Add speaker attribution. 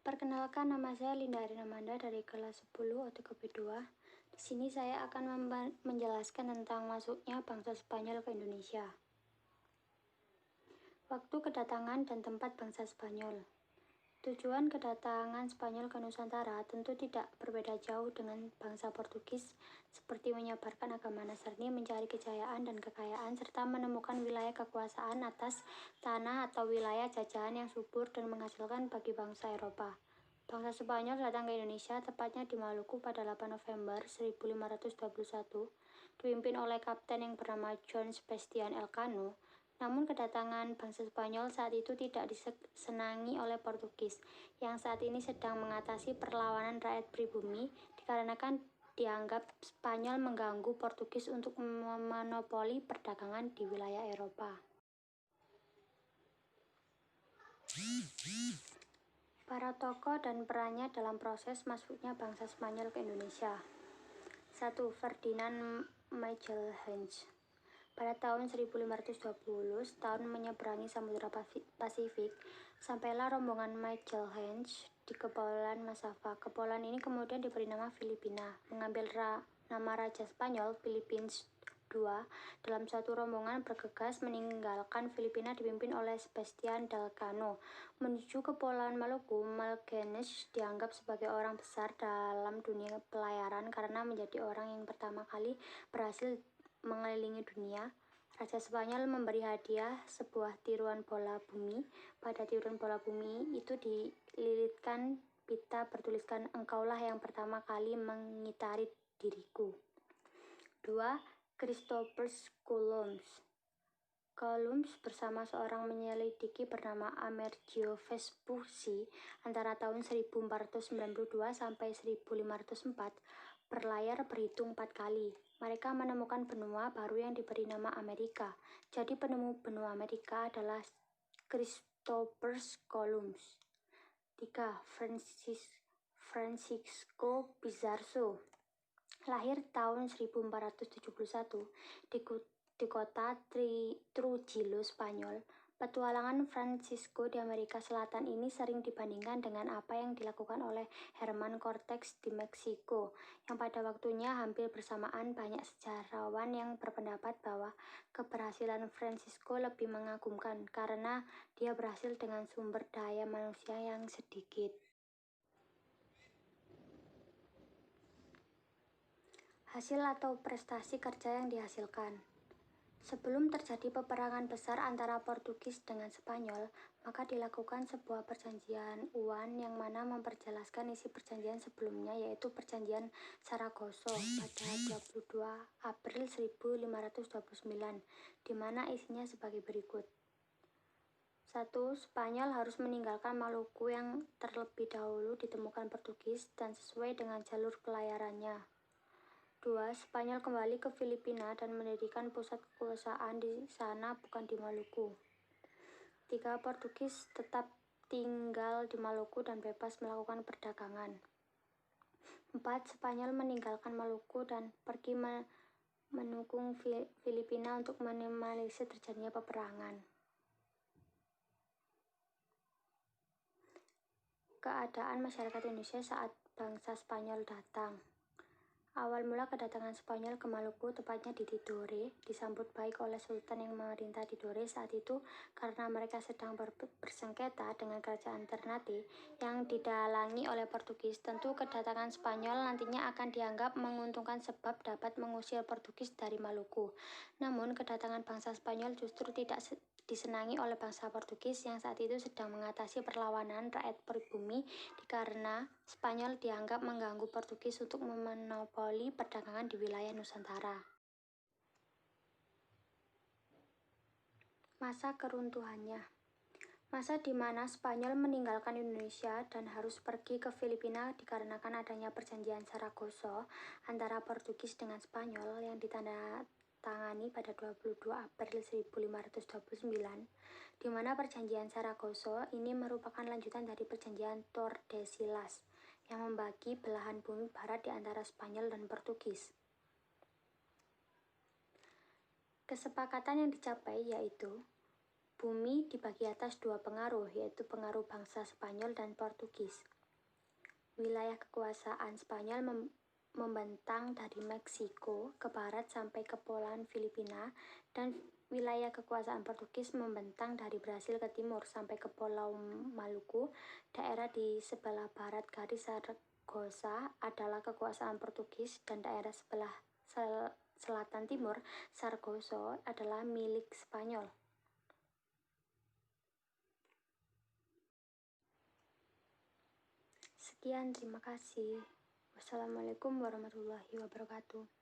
Speaker 1: Perkenalkan, nama saya Linda Arina Manda dari kelas 10 OTKP 2. Di sini saya akan menjelaskan tentang masuknya bangsa Spanyol ke Indonesia. Waktu kedatangan dan tempat bangsa Spanyol. Tujuan kedatangan Spanyol ke Nusantara tentu tidak berbeda jauh dengan bangsa Portugis, seperti menyebarkan agama Nasrani, mencari kejayaan dan kekayaan, serta menemukan wilayah kekuasaan atas tanah atau wilayah jajahan yang subur dan menghasilkan bagi bangsa Eropa. Bangsa Spanyol datang ke Indonesia, tepatnya di Maluku pada 8 November 1521, dipimpin oleh kapten yang bernama John Sebastian Elcano. Namun kedatangan bangsa Spanyol saat itu tidak disenangi oleh Portugis, yang saat ini sedang mengatasi perlawanan rakyat pribumi, dikarenakan dianggap Spanyol mengganggu Portugis untuk memonopoli perdagangan di wilayah Eropa. Para tokoh dan perannya dalam proses masuknya bangsa Spanyol ke Indonesia. 1. Ferdinand Magelhanes. Pada tahun 1520, setahun menyeberangi Samudra Pasifik, sampailah rombongan Magelhanes di Kepulauan Masava. Kepulauan ini kemudian diberi nama Filipina, mengambil nama Raja Spanyol, Philippines II. Dalam suatu rombongan bergegas meninggalkan Filipina dipimpin oleh Sebastian Elcano menuju Kepulauan Maluku. Magelhanes dianggap sebagai orang besar dalam dunia pelayaran karena menjadi orang yang pertama kali berhasil mengelilingi dunia. Raja Spanyol memberi hadiah sebuah tiruan bola bumi. Pada tiruan bola bumi itu dililitkan pita bertuliskan, "Engkaulah yang pertama kali mengitari diriku." 2. Christopher Columbus. Columbus bersama seorang penyelidiki bernama Amerigo Vespucci antara tahun 1492 sampai 1504 berlayar berhitung 4 kali. Mereka menemukan benua baru yang diberi nama Amerika. Jadi penemu benua Amerika adalah Christopher Columbus. 3. Francisco Pizarro. Lahir tahun 1471 di kota Trujillo, Spanyol. Petualangan Francisco di Amerika Selatan ini sering dibandingkan dengan apa yang dilakukan oleh Herman Cortés di Meksiko, yang pada waktunya hampir bersamaan. Banyak sejarawan yang berpendapat bahwa keberhasilan Francisco lebih mengagumkan karena dia berhasil dengan sumber daya manusia yang sedikit. Hasil atau prestasi kerja yang dihasilkan. Sebelum terjadi peperangan besar antara Portugis dengan Spanyol, maka dilakukan sebuah perjanjian UN yang mana memperjelaskan isi perjanjian sebelumnya, yaitu Perjanjian Saragossa pada 22 April 1529, di mana isinya sebagai berikut. 1. Spanyol harus meninggalkan Maluku yang terlebih dahulu ditemukan Portugis dan sesuai dengan jalur pelayarannya. 2. Spanyol kembali ke Filipina dan mendirikan pusat kekuasaan di sana, bukan di Maluku. 3. Portugis tetap tinggal di Maluku dan bebas melakukan perdagangan. 4. Spanyol meninggalkan Maluku dan pergi mendukung Filipina untuk meminimalisir terjadinya peperangan. Keadaan masyarakat Indonesia saat bangsa Spanyol datang. Awal mula kedatangan Spanyol ke Maluku, tepatnya di Tidore, disambut baik oleh Sultan yang memerintah Tidore saat itu karena mereka sedang bersengketa dengan kerajaan Ternate yang didalangi oleh Portugis. Tentu kedatangan Spanyol nantinya akan dianggap menguntungkan sebab dapat mengusir Portugis dari Maluku. Namun kedatangan bangsa Spanyol justru tidak disenangi oleh bangsa Portugis yang saat itu sedang mengatasi perlawanan rakyat pribumi karena Spanyol dianggap mengganggu Portugis untuk memonopoli perdagangan di wilayah Nusantara. Masa keruntuhannya. Masa di mana Spanyol meninggalkan Indonesia dan harus pergi ke Filipina dikarenakan adanya Perjanjian Saragossa antara Portugis dengan Spanyol yang ditandatangani pada 22 April 1529, di mana Perjanjian Saragossa ini merupakan lanjutan dari Perjanjian Tordesillas yang membagi belahan bumi barat di antara Spanyol dan Portugis. Kesepakatan yang dicapai yaitu Bumi dibagi atas dua pengaruh, yaitu pengaruh bangsa Spanyol dan Portugis. Wilayah kekuasaan Spanyol membentang dari Meksiko ke barat sampai Kepulauan Filipina, dan wilayah kekuasaan Portugis membentang dari Brasil ke timur sampai ke Pulau Maluku. Daerah di sebelah barat garis Zaragoza adalah kekuasaan Portugis, dan daerah sebelah selatan timur Zaragoza adalah milik Spanyol. Sekian, terima kasih. Wassalamualaikum warahmatullahi wabarakatuh.